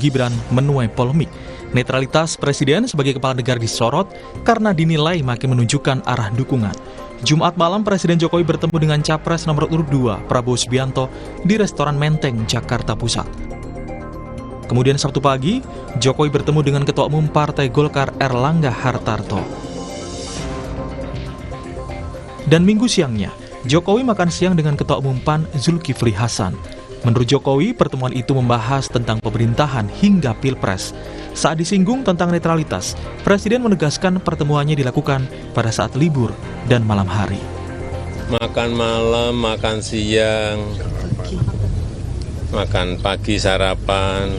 Gibran menuai polemik. Netralitas Presiden sebagai kepala negara disorot karena dinilai makin menunjukkan arah dukungan. Jumat malam Presiden Jokowi bertemu dengan Capres nomor urut 2 Prabowo Subianto di restoran Menteng, Jakarta Pusat. Kemudian Sabtu pagi, Jokowi bertemu dengan Ketua Umum Partai Golkar Erlangga Hartarto. Dan minggu siangnya, Jokowi makan siang dengan Ketua Umum PAN Zulkifli Hasan. Menurut Jokowi, pertemuan itu membahas tentang pemerintahan hingga Pilpres. Saat disinggung tentang netralitas, Presiden menegaskan pertemuannya dilakukan pada saat libur dan malam hari. Makan malam, makan siang, makan pagi, sarapan.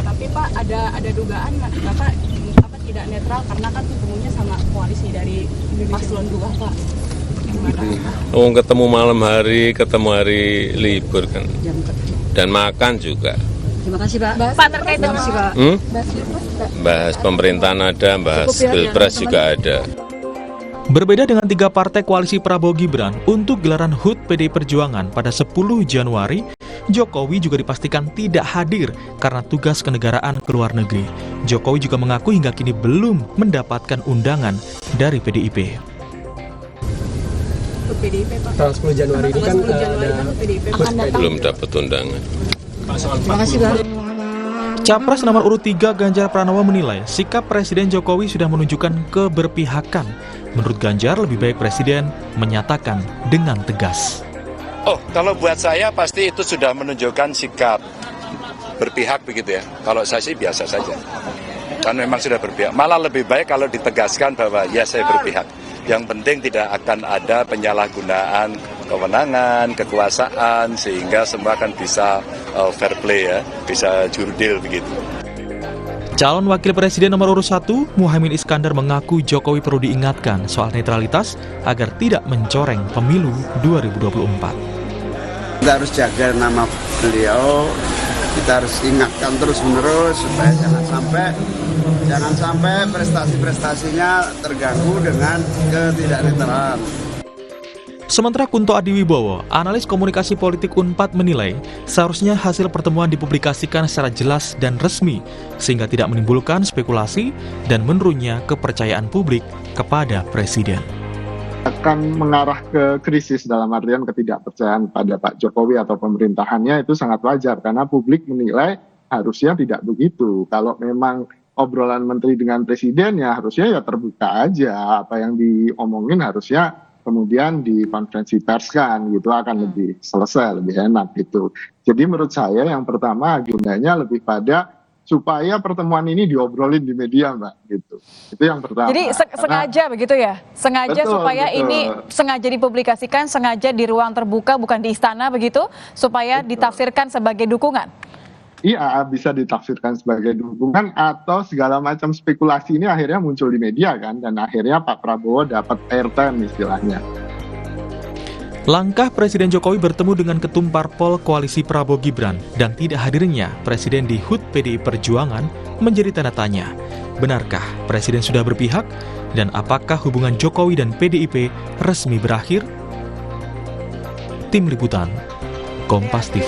Tapi Pak, ada dugaan Bapak tidak netral karena kan ketemunya sama koalisi dari Paslon 2, Pak. Ketemu malam hari, ketemu hari libur kan. Dan makan juga. Terima kasih Pak. Pak terkait dengan Bahas pemerintahan ada, bahas Pilpres juga ada. Berbeda dengan 3 partai koalisi Prabowo Gibran, untuk gelaran HUT PDI Perjuangan pada 10 Januari, Jokowi juga dipastikan tidak hadir karena tugas kenegaraan ke luar negeri. Jokowi juga mengaku hingga kini belum mendapatkan undangan dari PDIP. PDIP, Pak. Tanggal 10 Januari ini kan PDIP akan datang. Belum dapat undangan. Terima kasih Pak. Capres nomor urut 3 Ganjar Pranowo menilai sikap Presiden Jokowi sudah menunjukkan keberpihakan. Menurut Ganjar, lebih baik Presiden menyatakan dengan tegas. Oh, kalau buat saya pasti itu sudah menunjukkan sikap berpihak begitu ya. Kalau saya sih biasa saja. Kan memang sudah berpihak. Malah lebih baik kalau ditegaskan bahwa ya saya berpihak. Yang penting tidak akan ada penyalahgunaan kewenangan, kekuasaan, sehingga semua akan bisa fair play ya, bisa jurdil begitu. Calon Wakil Presiden nomor urut 1, Muhaimin Iskandar mengaku Jokowi perlu diingatkan soal netralitas agar tidak mencoreng pemilu 2024. Kita harus jaga nama beliau, kita harus ingatkan terus-menerus supaya jangan sampai prestasi-prestasinya terganggu dengan ketidaknetralan. Sementara Kunto Adiwibowo, analis komunikasi politik Unpad menilai seharusnya hasil pertemuan dipublikasikan secara jelas dan resmi sehingga tidak menimbulkan spekulasi dan menurunnya kepercayaan publik kepada Presiden. Akan mengarah ke krisis dalam artian ketidakpercayaan pada Pak Jokowi atau pemerintahannya itu sangat wajar karena publik menilai harusnya tidak begitu. Kalau memang obrolan menteri dengan presiden ya harusnya ya terbuka aja, apa yang diomongin harusnya kemudian di konferensi pers kan gitu akan lebih selesai, lebih enak gitu. Jadi menurut saya yang pertama agendanya lebih pada supaya pertemuan ini diobrolin di media, Mbak, gitu. Itu yang pertama. Jadi sengaja begitu ya? Sengaja betul, supaya betul. ini sengaja dipublikasikan, sengaja di ruang terbuka bukan di istana begitu, supaya ditafsirkan sebagai dukungan. Iya, bisa ditafsirkan sebagai dukungan atau segala macam spekulasi ini akhirnya muncul di media kan, dan akhirnya Pak Prabowo dapat airtime istilahnya. Langkah Presiden Jokowi bertemu dengan ketum parpol koalisi Prabowo Gibran dan tidak hadirnya Presiden di HUT PDI Perjuangan menjadi tanda tanya. Benarkah Presiden sudah berpihak? Dan apakah hubungan Jokowi dan PDIP resmi berakhir? Tim Liputan, Kompas TV.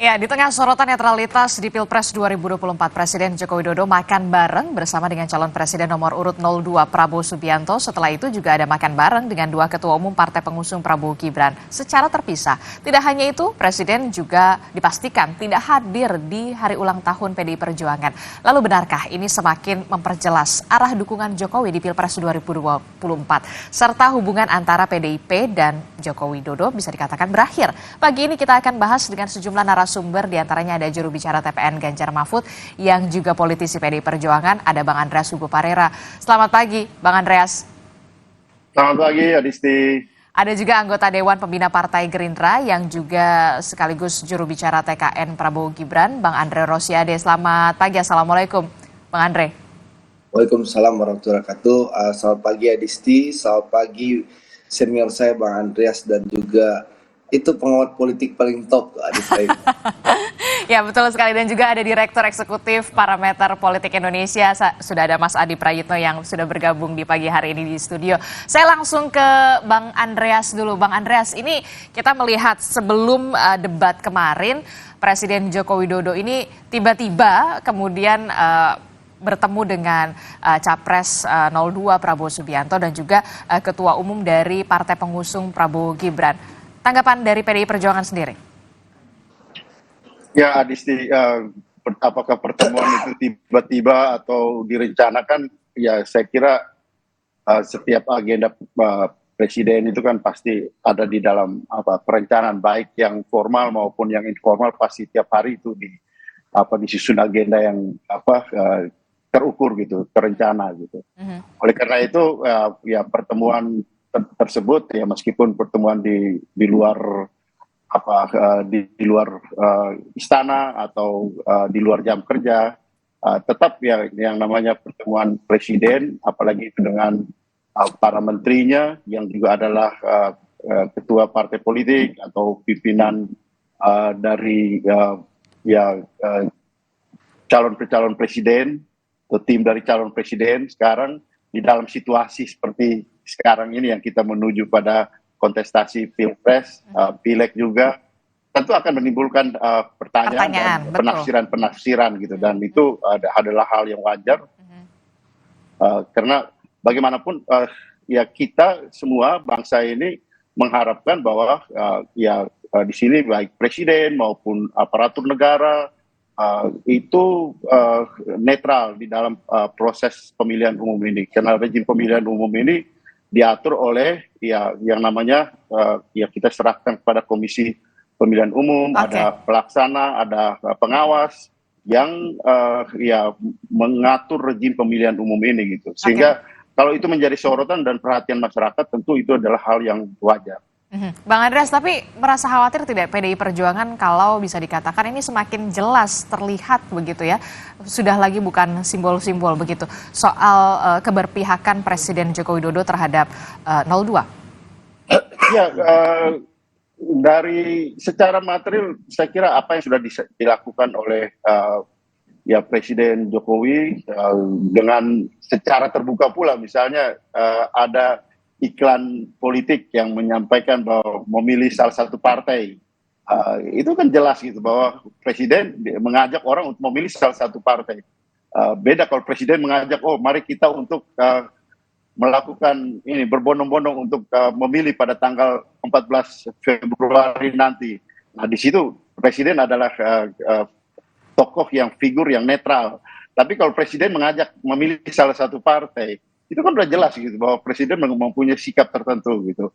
Ya, di tengah sorotan netralitas di Pilpres 2024, Presiden Joko Widodo makan bareng bersama dengan calon presiden nomor urut 02 Prabowo Subianto. Setelah itu juga ada makan bareng dengan 2 ketua umum partai pengusung Prabowo Gibran secara terpisah. Tidak hanya itu, Presiden juga dipastikan tidak hadir di hari ulang tahun PDI Perjuangan. Lalu benarkah ini semakin memperjelas arah dukungan Jokowi di Pilpres 2024 serta hubungan antara PDIP dan Joko Widodo bisa dikatakan berakhir? Pagi ini kita akan bahas dengan sejumlah narasumber, diantaranya ada juru bicara TPN Ganjar Mahfud yang juga politisi PDI Perjuangan, ada Bang Andreas Hugo Parera. Selamat pagi, Bang Andreas. Selamat pagi, Adisti. Ada juga anggota Dewan Pembina Partai Gerindra yang juga sekaligus juru bicara TKN Prabowo Gibran, Bang Andre Rosiade. Selamat pagi, Assalamualaikum, Bang Andre. Waalaikumsalam warahmatullahi wabarakatuh. Selamat pagi, Adisti. Selamat pagi, senior saya Bang Andreas dan juga itu pengamat politik paling top adik saya. Ya betul sekali, dan juga ada Direktur Eksekutif Parameter Politik Indonesia, sudah ada Mas Adi Prayitno yang sudah bergabung di pagi hari ini di studio. Saya langsung ke Bang Andreas dulu. Bang Andreas, ini kita melihat sebelum debat kemarin, Presiden Joko Widodo ini tiba-tiba kemudian bertemu dengan Capres 02 Prabowo Subianto dan juga Ketua Umum dari Partai Pengusung Prabowo Gibran. Tanggapan dari PDI Perjuangan sendiri? Ya, Adisti, apakah pertemuan itu tiba-tiba atau direncanakan? Ya, saya kira setiap agenda presiden itu kan pasti ada di dalam perencanaan, baik yang formal maupun yang informal, pasti tiap hari itu disusun agenda yang terukur gitu, terencana gitu. Oleh karena itu ya pertemuan tersebut ya meskipun pertemuan di luar di luar istana atau di luar jam kerja, tetap ya yang namanya pertemuan presiden, apalagi itu dengan para menterinya yang juga adalah ketua partai politik atau pimpinan dari calon presiden atau tim dari calon presiden. Sekarang di dalam situasi seperti sekarang ini yang kita menuju pada kontestasi pilpres, pileg juga, tentu akan menimbulkan pertanyaan dan penafsiran gitu, dan itu adalah hal yang wajar karena bagaimanapun ya kita semua bangsa ini mengharapkan bahwa di sini baik presiden maupun aparatur negara itu netral di dalam proses pemilihan umum ini, karena rezim pemilihan umum ini diatur oleh yang namanya kita serahkan kepada Komisi Pemilihan Umum, ada pelaksana, ada pengawas yang mengatur rezim pemilihan umum ini gitu, sehingga kalau itu menjadi sorotan dan perhatian masyarakat, tentu itu adalah hal yang wajar. Bang Andreas, tapi merasa khawatir tidak PDI Perjuangan kalau bisa dikatakan ini semakin jelas terlihat begitu ya, sudah lagi bukan simbol-simbol begitu, soal keberpihakan Presiden Joko Widodo terhadap 02? Ya, dari secara material saya kira apa yang sudah dilakukan oleh Presiden Jokowi dengan secara terbuka pula, misalnya ada iklan politik yang menyampaikan bahwa memilih salah satu partai, itu kan jelas gitu bahwa presiden mengajak orang untuk memilih salah satu partai. Beda kalau presiden mengajak, mari kita untuk melakukan ini berbondong-bondong untuk memilih pada tanggal 14 Februari nanti. Nah, di situ presiden adalah tokoh figur yang netral. Tapi kalau presiden mengajak memilih salah satu partai, itu kan udah jelas gitu bahwa presiden mempunyai sikap tertentu gitu.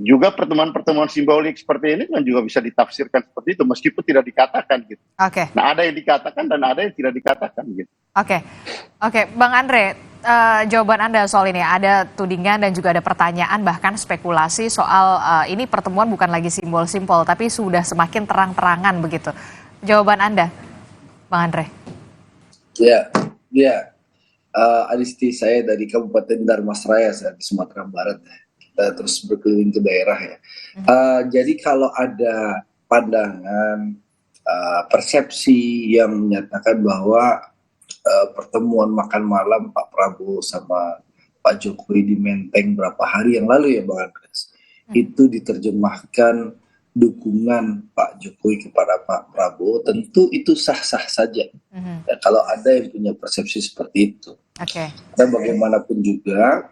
Juga pertemuan-pertemuan simbolik seperti ini kan juga bisa ditafsirkan seperti itu meskipun tidak dikatakan gitu. Nah, ada yang dikatakan dan ada yang tidak dikatakan gitu. Oke, Bang Andre, jawaban Anda soal ini, ada tudingan dan juga ada pertanyaan bahkan spekulasi soal ini pertemuan bukan lagi simbol-simbol tapi sudah semakin terang-terangan begitu. Jawaban Anda, Bang Andre? Ya. Adisti, saya dari Kabupaten Darmasraya, saya di Sumatera Barat. Kita terus berkeliling ke daerah ya. Jadi kalau ada pandangan, persepsi yang menyatakan bahwa pertemuan makan malam Pak Prabowo sama Pak Jokowi di Menteng berapa hari yang lalu ya Bang Andreas, itu diterjemahkan dukungan Pak Jokowi kepada Pak Prabowo, tentu itu sah-sah saja. Ya, kalau ada yang punya persepsi seperti itu. Dan bagaimanapun juga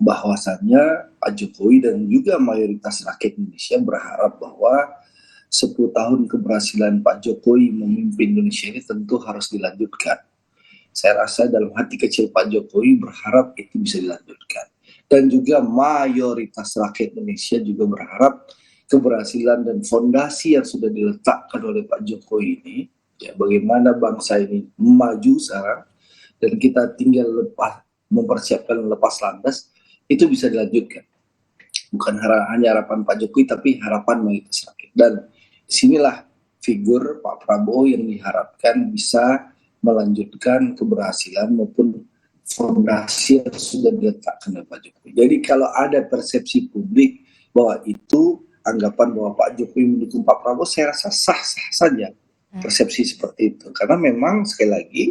bahwasannya Pak Jokowi dan juga mayoritas rakyat Indonesia berharap bahwa 10 tahun keberhasilan Pak Jokowi memimpin Indonesia ini tentu harus dilanjutkan. Saya rasa dalam hati kecil Pak Jokowi berharap itu bisa dilanjutkan. Dan juga mayoritas rakyat Indonesia juga berharap keberhasilan dan fondasi yang sudah diletakkan oleh Pak Jokowi ini, ya bagaimana bangsa ini maju sekarang dan kita tinggal mempersiapkan lepas landas, itu bisa dilanjutkan. Bukan hanya harapan Pak Jokowi, tapi harapan mayoritas rakyat. Dan disinilah figur Pak Prabowo yang diharapkan bisa melanjutkan keberhasilan maupun fondasi yang sudah diletakkan oleh Pak Jokowi. Jadi kalau ada persepsi publik bahwa itu anggapan bahwa Pak Jokowi mendukung Pak Prabowo, saya rasa sah-sah saja. persepsi seperti itu. Karena memang sekali lagi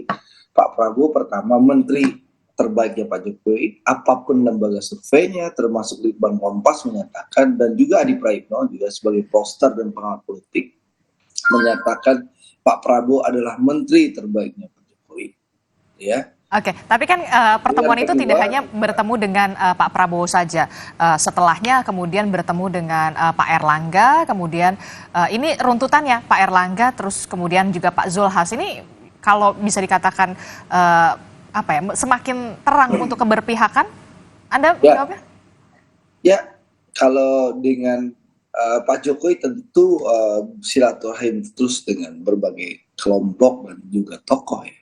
Pak Prabowo pertama menteri terbaiknya Pak Jokowi, apapun lembaga surveinya, termasuk Litbang Kompas menyatakan, dan juga Adi Praitno juga sebagai poster dan pengamat politik menyatakan Pak Prabowo adalah menteri terbaiknya Pak Jokowi. Ya. Oke, tapi kan pertemuan itu tidak hanya bertemu dengan Pak Prabowo saja. Setelahnya kemudian bertemu dengan Pak Erlangga, kemudian ini runtutannya Pak Erlangga, terus kemudian juga Pak Zulhas. Ini kalau bisa dikatakan semakin terang untuk keberpihakan? Anda jawabnya? Ya, kalau dengan Pak Jokowi tentu silaturahim terus dengan berbagai kelompok dan juga tokoh ya.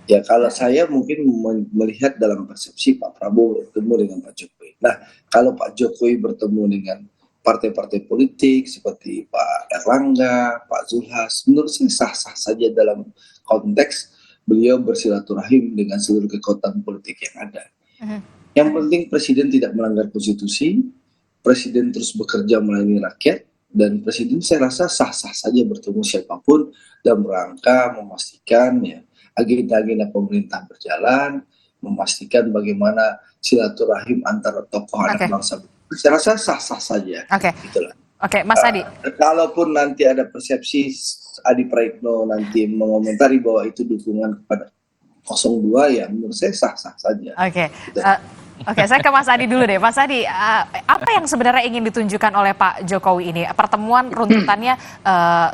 Ya kalau saya mungkin melihat dalam persepsi Pak Prabowo bertemu dengan Pak Jokowi. Nah, kalau Pak Jokowi bertemu dengan partai-partai politik seperti Pak Erlangga, Pak Zulhas, menurut saya sah-sah saja dalam konteks beliau bersilaturahim dengan seluruh kekuatan politik yang ada. Yang penting Presiden tidak melanggar konstitusi, Presiden terus bekerja melayani rakyat, dan Presiden saya rasa sah-sah saja bertemu siapapun dalam rangka memastikan ya agenda-agenda pemerintah berjalan, memastikan bagaimana silaturahim antara tokoh anak bangsa. Saya rasa sah-sah saja. Itulah. Oke, Mas Adi. Kalaupun nanti ada persepsi Adi Praitno nanti mengomentari bahwa itu dukungan kepada 02, ya menurut saya sah-sah saja. Oke, saya ke Mas Adi dulu deh. Mas Adi, apa yang sebenarnya ingin ditunjukkan oleh Pak Jokowi ini? Pertemuan runtutannya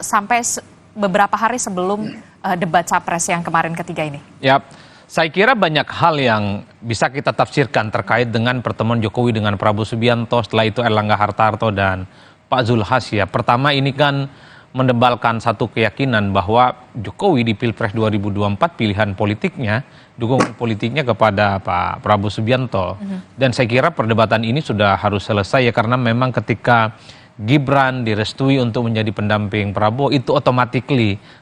sampai beberapa hari sebelum debat capres yang kemarin ketiga ini. Ya, saya kira banyak hal yang bisa kita tafsirkan terkait dengan pertemuan Jokowi dengan Prabowo Subianto, setelah itu Erlangga Hartarto dan Pak Zulhas ya. Pertama ini kan mendebalkan satu keyakinan bahwa Jokowi di Pilpres 2024 pilihan politiknya, dukungan politiknya kepada Pak Prabowo Subianto. Dan saya kira perdebatan ini sudah harus selesai ya, karena memang ketika Gibran direstui untuk menjadi pendamping Prabowo, itu otomatis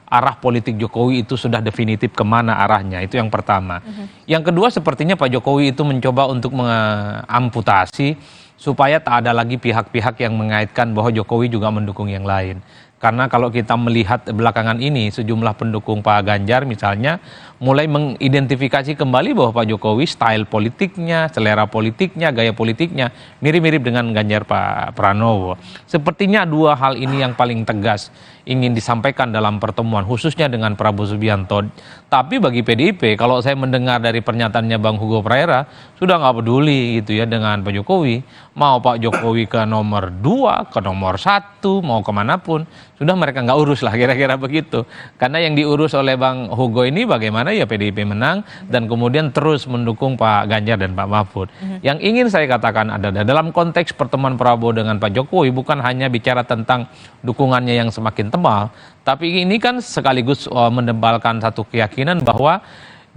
arah politik Jokowi itu sudah definitif kemana arahnya. Itu yang pertama. Yang kedua, sepertinya Pak Jokowi itu mencoba untuk mengamputasi supaya tak ada lagi pihak-pihak yang mengaitkan bahwa Jokowi juga mendukung yang lain. Karena kalau kita melihat belakangan ini, sejumlah pendukung Pak Ganjar misalnya mulai mengidentifikasi kembali bahwa Pak Jokowi style politiknya, selera politiknya, gaya politiknya mirip-mirip dengan Ganjar Pak Pranowo. Sepertinya dua hal ini yang paling tegas ingin disampaikan dalam pertemuan, khususnya dengan Prabowo Subianto. Tapi bagi PDIP, kalau saya mendengar dari pernyataannya Bang Hugo Praera, sudah nggak peduli gitu ya dengan Pak Jokowi. Mau Pak Jokowi ke nomor 2, ke nomor 1, mau kemanapun, sudah mereka nggak urus lah, kira-kira begitu. Karena yang diurus oleh Bang Hugo ini bagaimana ya PDIP menang dan kemudian terus mendukung Pak Ganjar dan Pak Mahfud. Yang ingin saya katakan adalah dalam konteks pertemuan Prabowo dengan Pak Jokowi bukan hanya bicara tentang dukungannya yang semakin tebal, tapi ini kan sekaligus mendebalkan satu keyakinan bahwa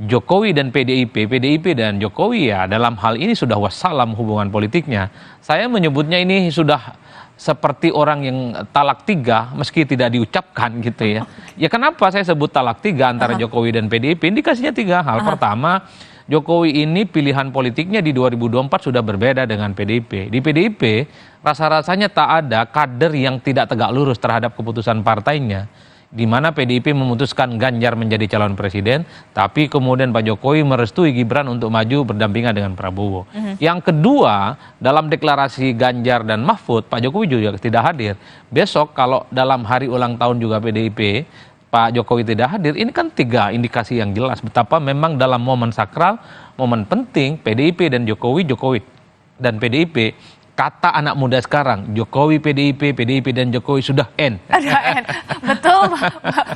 Jokowi dan PDIP dan Jokowi ya dalam hal ini sudah wassalam hubungan politiknya. Saya menyebutnya ini sudah seperti orang yang talak 3 meski tidak diucapkan gitu ya. Ya kenapa saya sebut talak 3 antara Jokowi dan PDIP? Indikasinya 3 hal. Pertama, Jokowi ini pilihan politiknya di 2024 sudah berbeda dengan PDIP. Di PDIP rasa-rasanya tak ada kader yang tidak tegak lurus terhadap keputusan partainya. Di mana PDIP memutuskan Ganjar menjadi calon presiden, tapi kemudian Pak Jokowi merestui Gibran untuk maju berdampingan dengan Prabowo. Yang kedua, dalam deklarasi Ganjar dan Mahfud, Pak Jokowi juga tidak hadir. Besok kalau dalam hari ulang tahun juga PDIP, Pak Jokowi tidak hadir, ini kan 3 indikasi yang jelas betapa memang dalam momen sakral, momen penting PDIP dan Jokowi, Jokowi dan PDIP, kata anak muda sekarang, Jokowi PDIP, PDIP dan Jokowi sudah N. Betul,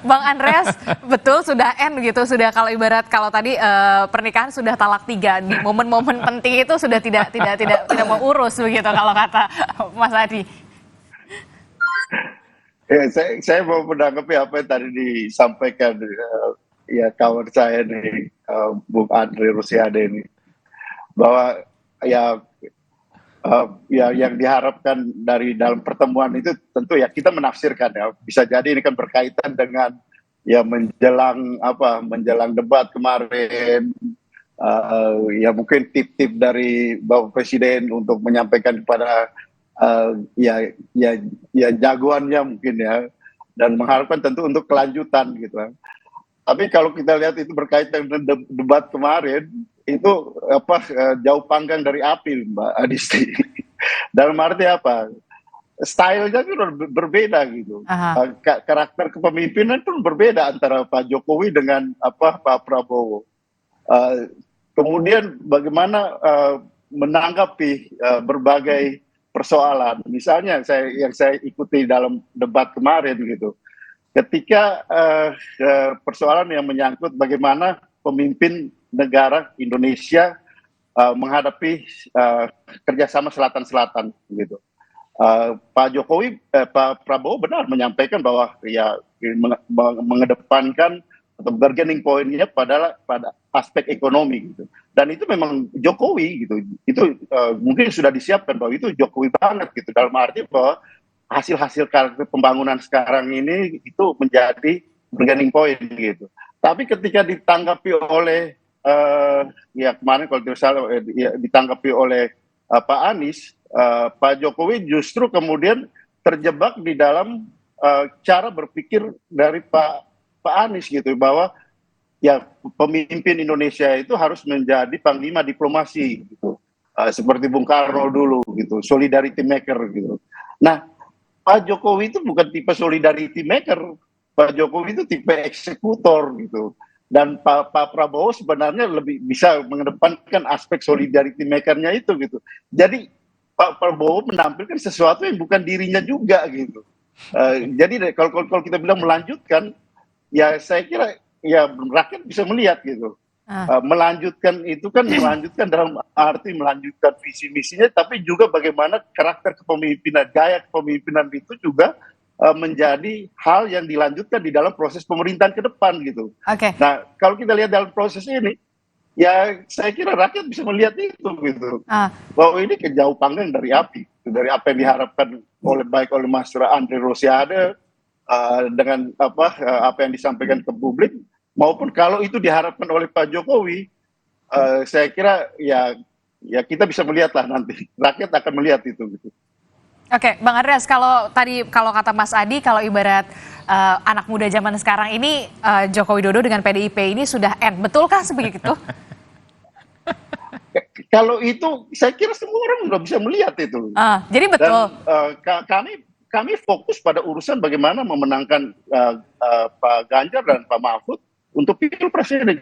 Bang Andreas, betul sudah N gitu, sudah kalau ibarat kalau tadi pernikahan sudah talak 3, di momen-momen penting itu sudah tidak mau urus begitu kalau kata Mas Adi. Ya, saya mau menanggapi apa yang tadi disampaikan ya kawan saya nih, Bung Andre Rosiade ini, bahwa ya yang diharapkan dari dalam pertemuan itu tentu ya kita menafsirkan ya, bisa jadi ini kan berkaitan dengan ya menjelang debat kemarin, ya mungkin tip-tip dari Bapak Presiden untuk menyampaikan kepada ya jagoannya mungkin ya dan mengharapkan tentu untuk kelanjutan gitu. Tapi kalau kita lihat itu berkaitan dengan debat kemarin, itu jauh panggang dari api, Mbak Adisti. Dalam arti apa? Stylenya kan berbeda gitu. Karakter kepemimpinan pun berbeda antara Pak Jokowi dengan Pak Prabowo. Kemudian bagaimana menanggapi berbagai persoalan. Misalnya yang saya ikuti dalam debat kemarin gitu. Ketika persoalan yang menyangkut bagaimana pemimpin negara Indonesia menghadapi kerjasama selatan-selatan gitu. Pak Jokowi, Pak Prabowo benar menyampaikan bahwa ya mengedepankan atau bargaining point-nya pada aspek ekonomi gitu. Dan itu memang Jokowi gitu. Itu mungkin sudah disiapkan bahwa itu Jokowi banget gitu. Dalam arti bahwa hasil-hasil pembangunan sekarang ini itu menjadi bargaining point gitu. Tapi ketika ditanggapi oleh ya kemarin kalau tidak salah ditanggapi oleh Pak Anies, Pak Jokowi justru kemudian terjebak di dalam cara berpikir dari Pak Anies gitu, bahwa ya pemimpin Indonesia itu harus menjadi panglima diplomasi gitu, seperti Bung Karno dulu gitu, solidarity maker gitu. Nah, Pak Jokowi itu bukan tipe solidarity maker, Pak Jokowi itu tipe eksekutor gitu. Dan Pak Prabowo sebenarnya lebih bisa mengedepankan aspek solidarity maker-nya itu gitu. Jadi Pak Prabowo menampilkan sesuatu yang bukan dirinya juga gitu. Jadi kalau kita bilang melanjutkan, ya saya kira ya rakyat bisa melihat gitu. Melanjutkan itu kan melanjutkan dalam arti melanjutkan visi misinya, tapi juga bagaimana karakter kepemimpinan, gaya kepemimpinan itu juga menjadi hal yang dilanjutkan di dalam proses pemerintahan ke depan gitu. Nah, kalau kita lihat dalam proses ini, ya saya kira rakyat bisa melihat itu gitu. Bahwa ini jauh panggang dari api, dari apa yang diharapkan baik oleh Mas Andre Rosiade dengan apa yang disampaikan ke publik, maupun kalau itu diharapkan oleh Pak Jokowi, saya kira ya kita bisa melihatlah nanti, rakyat akan melihat itu gitu. Oke, Bang Andreas, kalau kata Mas Adi, kalau ibarat anak muda zaman sekarang ini Joko Widodo dengan PDIP ini sudah end, betulkah sebegitu? Kalau itu saya kira semua orang sudah bisa melihat itu. Jadi betul. Dan kami fokus pada urusan bagaimana memenangkan Pak Ganjar dan Pak Mahfud untuk pilpres ini.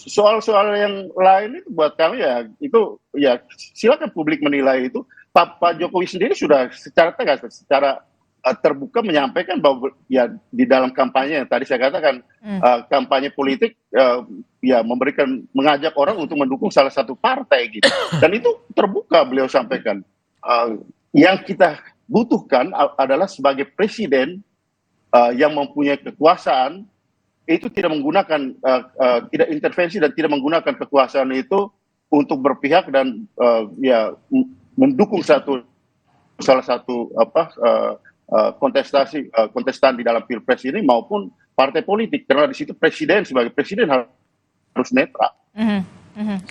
Soal-soal yang lain itu buat kami ya itu ya silakan publik menilai itu. Pak Jokowi sendiri sudah secara tegas, secara terbuka menyampaikan bahwa ya di dalam kampanye yang tadi saya katakan kampanye politik ya mengajak orang untuk mendukung salah satu partai gitu. Dan itu terbuka beliau sampaikan. Yang kita butuhkan adalah sebagai presiden yang mempunyai kekuasaan itu tidak menggunakan tidak intervensi dan tidak menggunakan kekuasaan itu untuk berpihak dan ya mendukung salah satu kontestan di dalam pilpres ini maupun partai politik, karena di situ presiden sebagai presiden harus netral.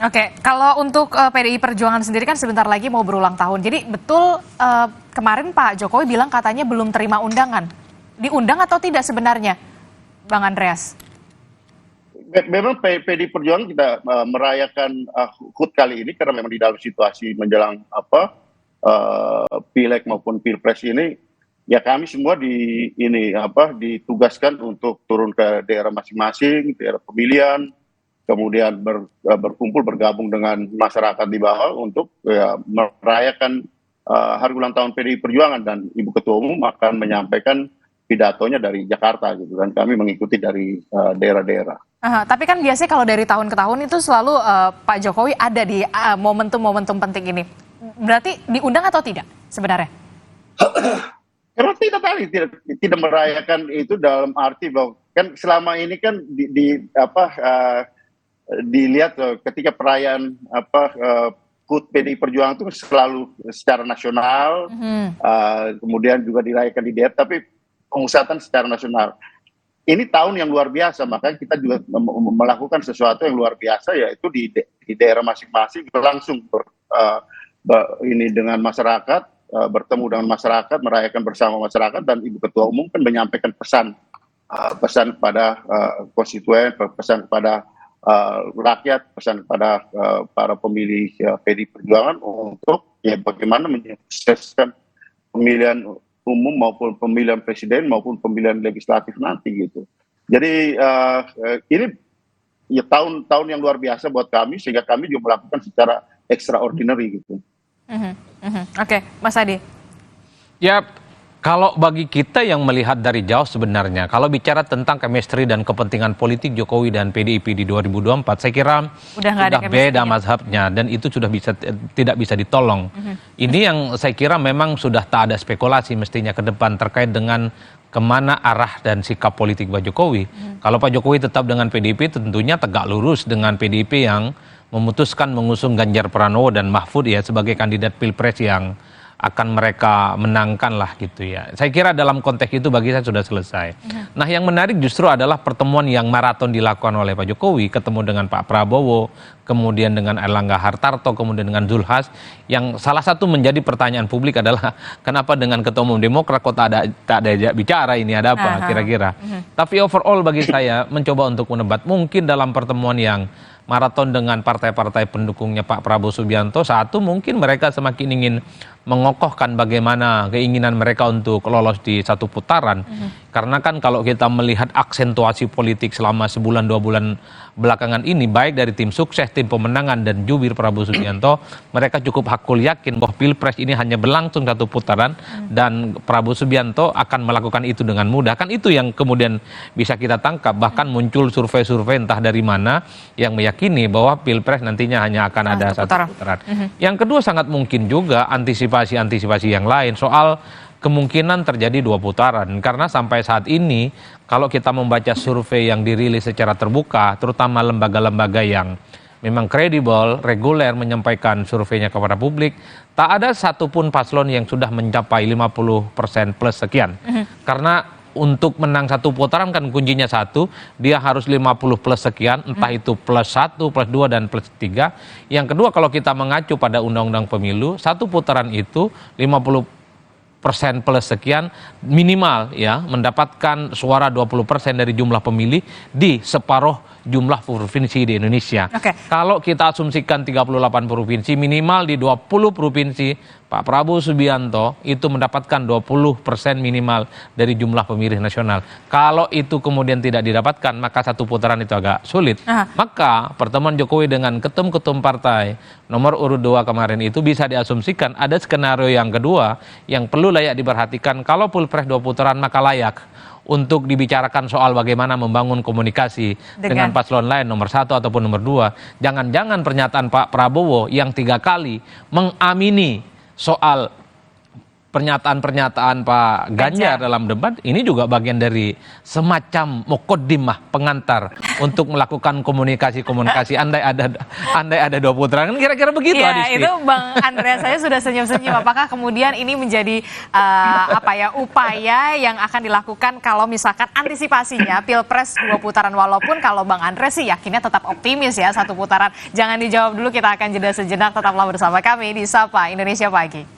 Oke, kalau untuk PDI Perjuangan sendiri kan sebentar lagi mau berulang tahun. Jadi betul kemarin Pak Jokowi bilang katanya belum terima undangan. Diundang atau tidak sebenarnya, Bang Andreas? Memang PDI Perjuangan kita merayakan HUT kali ini karena memang di dalam situasi menjelang pileg maupun pilpres ini, ya kami semua ditugaskan untuk turun ke daerah masing-masing, daerah pemilihan, kemudian berkumpul bergabung dengan masyarakat di bawah untuk ya, merayakan hari ulang tahun PDI Perjuangan, dan Ibu Ketua Umum akan menyampaikan pidatonya dari Jakarta gitu, dan kami mengikuti dari daerah-daerah. Tapi kan biasanya kalau dari tahun ke tahun itu selalu Pak Jokowi ada di momentum-momentum penting ini. Berarti diundang atau tidak sebenarnya? Karena tidak merayakan itu dalam arti bahwa kan selama ini kan dilihat ketika perayaan HUT PDI Perjuangan itu selalu secara nasional, kemudian juga dirayakan di daerah, tapi pemusatan secara nasional. Ini tahun yang luar biasa, makanya kita juga melakukan sesuatu yang luar biasa, yaitu di daerah masing-masing langsung ini dengan masyarakat bertemu dengan masyarakat, merayakan bersama masyarakat, dan Ibu Ketua Umum kan menyampaikan pesan kepada konstituen, pesan kepada rakyat, pesan kepada para pemilih PDI Perjuangan untuk bagaimana menyukseskan pemilihan umum maupun pemilihan presiden maupun pemilihan legislatif nanti gitu. Jadi ini tahun yang luar biasa buat kami, sehingga kami juga melakukan secara extraordinary gitu. Oke, Mas Adi. Ya, kalau bagi kita yang melihat dari jauh sebenarnya, kalau bicara tentang chemistry dan kepentingan politik Jokowi dan PDIP di 2024, saya kira sudah beda mazhabnya dan itu sudah tidak bisa ditolong. Ini yang saya kira memang sudah tak ada spekulasi mestinya ke depan terkait dengan kemana arah dan sikap politik Pak Jokowi. Kalau Pak Jokowi tetap dengan PDIP, tentunya tegak lurus dengan PDIP yang memutuskan mengusung Ganjar Pranowo dan Mahfud ya sebagai kandidat Pilpres yang akan mereka menangkan lah gitu ya. Saya kira dalam konteks itu bagi saya sudah selesai. Nah, yang menarik justru adalah pertemuan yang maraton dilakukan oleh Pak Jokowi, ketemu dengan Pak Prabowo, kemudian dengan Erlangga Hartarto, kemudian dengan Zulhas, yang salah satu menjadi pertanyaan publik adalah kenapa dengan Ketua Umum Demokrat kok tak ada bicara, ini ada apa kira-kira. Tapi overall bagi saya mencoba untuk menebat mungkin dalam pertemuan yang maraton dengan partai-partai pendukungnya Pak Prabowo Subianto, satu mungkin mereka semakin ingin mengokohkan bagaimana keinginan mereka untuk lolos di satu putaran. Karena kan kalau kita melihat aksentuasi politik selama sebulan 2 bulan belakangan ini, baik dari tim sukses, tim pemenangan dan jubir Prabowo Subianto, mereka cukup hakul yakin bahwa Pilpres ini hanya berlangsung satu putaran dan Prabowo Subianto akan melakukan itu dengan mudah. Kan itu yang kemudian bisa kita tangkap. Bahkan muncul survei-survei entah dari mana yang meyakini bahwa Pilpres nantinya hanya akan ada satu putaran. Yang kedua, sangat mungkin juga antisipasi yang lain soal kemungkinan terjadi 2 putaran, karena sampai saat ini kalau kita membaca survei yang dirilis secara terbuka, terutama lembaga-lembaga yang memang kredibel, reguler menyampaikan surveinya kepada publik, tak ada satupun paslon yang sudah mencapai 50% plus sekian. Karena untuk menang satu putaran kan kuncinya satu, dia harus 50 plus sekian, entah itu plus 1, plus 2, dan plus 3. Yang kedua, kalau kita mengacu pada Undang-Undang Pemilu, satu putaran itu 50% plus sekian minimal ya mendapatkan suara 20% dari jumlah pemilih di separuh jumlah provinsi di Indonesia. Kalau kita asumsikan 38 provinsi, minimal di 20 provinsi Pak Prabowo Subianto itu mendapatkan 20% minimal dari jumlah pemilih nasional. Kalau itu kemudian tidak didapatkan, maka satu putaran itu agak sulit. Maka pertemuan Jokowi dengan ketum-ketum partai nomor urut 2 kemarin itu bisa diasumsikan ada skenario yang kedua yang perlu layak diperhatikan. Kalau Pilpres 2 putaran, maka layak untuk dibicarakan soal bagaimana membangun komunikasi dengan paslon lain nomor 1 ataupun nomor 2. Jangan-jangan pernyataan Pak Prabowo yang 3 kali mengamini soal pernyataan-pernyataan Pak Ganjar dalam debat ini juga bagian dari semacam muqaddimah, pengantar untuk melakukan komunikasi andai ada 2 putaran, kan kira-kira begitu. Ya, itu Bang Andreas saya sudah senyum-senyum. Apakah kemudian ini menjadi upaya yang akan dilakukan kalau misalkan antisipasinya Pilpres 2 putaran, walaupun kalau Bang Andreas sih yakinnya tetap optimis ya 1 putaran. Jangan dijawab dulu, kita akan jeda sejenak, tetaplah bersama kami di Sapa Indonesia Pagi.